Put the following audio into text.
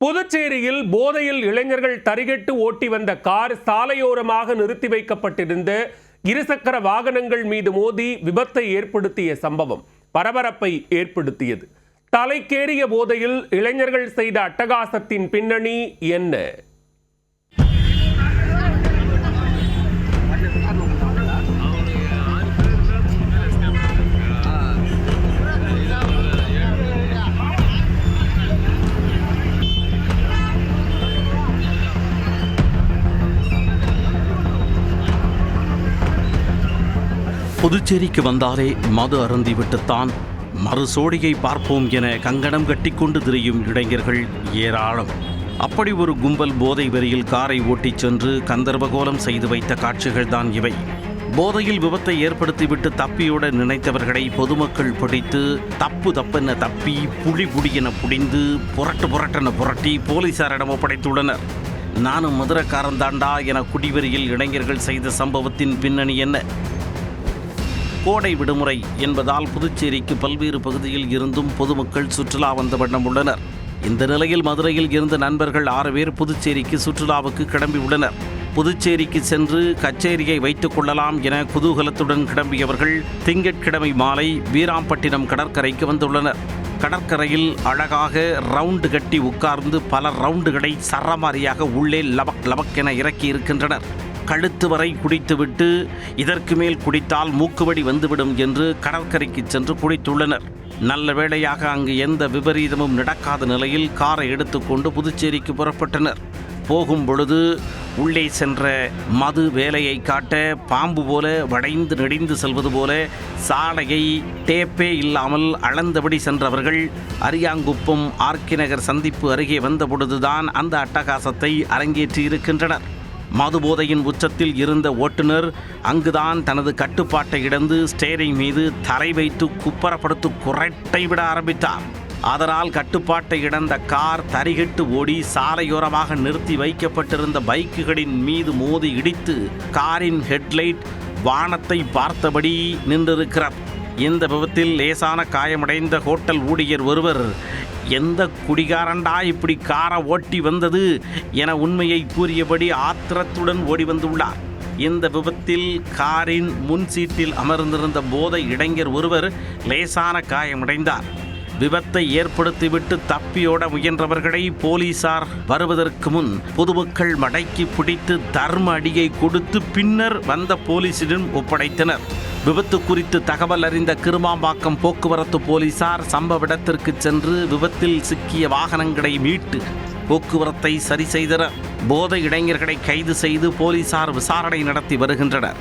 புதுச்சேரியில் போதையில் இளைஞர்கள் தறிகெட்டு ஓட்டி வந்த கார் சாலையோரமாக நிறுத்தி வைக்கப்பட்டிருந்த இருசக்கர வாகனங்கள் மீது மோதி விபத்தை ஏற்படுத்திய சம்பவம் பரபரப்பை ஏற்படுத்தியது. தலைக்கேறிய போதையில் இளைஞர்கள் செய்த அட்டகாசத்தின் பின்னணி என்ன? புதுச்சேரிக்கு வந்தாலே மது அருந்திவிட்டுத்தான் மறுசோடியை பார்ப்போம் என கங்கணம் கட்டிக்கொண்டு திரியும் இளைஞர்கள் ஏராளம். அப்படி ஒரு கும்பல் போதை வெறியில் காரை ஓட்டிச் சென்று கந்தர்வகோலம் செய்து வைத்த காட்சிகள்தான் இவை. போதையில் விபத்தை ஏற்படுத்திவிட்டு தப்பியோட நினைத்தவர்களை பொதுமக்கள் பிடித்து தப்பென தப்பி புடியென புடிந்து புரட்டென புரட்டி போலீசாரிடம் ஒப்படைத்துள்ளனர். நானும் மதுரக்காரந்தாண்டா என குடிவெறியில் இளைஞர்கள் செய்த சம்பவத்தின் பின்னணி என்ன? கோடை விடுமுறை என்பதால் புதுச்சேரிக்கு பல்வேறு பகுதியில் இருந்தும் பொதுமக்கள் சுற்றுலா வந்த வண்ணம் உள்ளனர். இந்த நிலையில் மதுரையில் இருந்த நண்பர்கள் 6 பேர் புதுச்சேரிக்கு சுற்றுலாவுக்கு கிளம்பியுள்ளனர். புதுச்சேரிக்கு சென்று கச்சேரியை வைத்துக் கொள்ளலாம் என குதூகலத்துடன் கிளம்பியவர்கள் திங்கட்கிழமை மாலை வீராம்பட்டினம் கடற்கரைக்கு வந்துள்ளனர். கடற்கரையில் அழகாக ரவுண்டு கட்டி உட்கார்ந்து பல ரவுண்டுகளை சரமாரியாக உள்ளே லபக் என இறக்கி இருக்கின்றனர். கழுத்து வரை குடித்துவிட்டு இதற்கு மேல் குடித்தால் மூக்குவடி வந்துவிடும் என்று கடற்கரைக்கு சென்று குடித்துள்ளனர். நல்ல வேளையாக அங்கு எந்த விபரீதமும் நடக்காத நிலையில் காரை எடுத்துக்கொண்டு புதுச்சேரிக்கு புறப்பட்டனர். போகும் பொழுது உள்ளே சென்ற மது வேலையை காட்ட பாம்பு போல வளைந்து நெடிந்து செல்வது போல சாலையை டேப்பே இல்லாமல் அளந்தபடி சென்றவர்கள் அரியாங்குப்பம் ஆர்கே நகர் சந்திப்பு அருகே வந்த பொழுதுதான் அந்த அட்டகாசத்தை அரங்கேற்றி இருக்கின்றனர். மதுபோதையின் உச்சத்தில் இருந்த ஓட்டுநர் அங்குதான் தனது கட்டுப்பாட்டை இழந்து ஸ்டேரிங் மீது தலை வைத்து குப்பரப்படுத்து குரட்டை விட ஆரம்பித்தார். அதனால் கட்டுப்பாட்டை இழந்த கார் தறிகெட்டு ஓடி சாலையோரமாக நிறுத்தி வைக்கப்பட்டிருந்த பைக்குகளின் மீது மோதி இடித்து காரின் ஹெட்லைட் வானத்தை பார்த்தபடி நின்றிருக்கிறார். இந்த விபத்தில் லேசான காயமடைந்த ஹோட்டல் ஊழியர் ஒருவர், எந்த குடிகாரண்டா இப்படி காரை ஓட்டி வந்தது என உண்மையை கூறியபடி ஆத்திரத்துடன் ஓடி வந்துள்ளார். இந்த விபத்தில் காரின் முன் சீட்டில் அமர்ந்திருந்த போதை இளைஞர் ஒருவர் லேசான காயமடைந்தார். விபத்தை ஏற்படுத்திவிட்டு தப்பியோட முயன்றவர்களை போலீசார் வருவதற்கு முன் பொதுமக்கள் மடக்கி பிடித்து தர்ம அடியை கொடுத்து பின்னர் வந்த போலீசிடம் ஒப்படைத்தனர். விபத்து குறித்து தகவல் அறிந்த கிருமாம்பாக்கம் போக்குவரத்து போலீசார் சம்பவ இடத்திற்கு சென்று விபத்தில் சிக்கிய வாகனங்களை மீட்டு போக்குவரத்தை சரி செய்தனர். போதை இளைஞர்களை கைது செய்து போலீசார் விசாரணை நடத்தி வருகின்றனர்.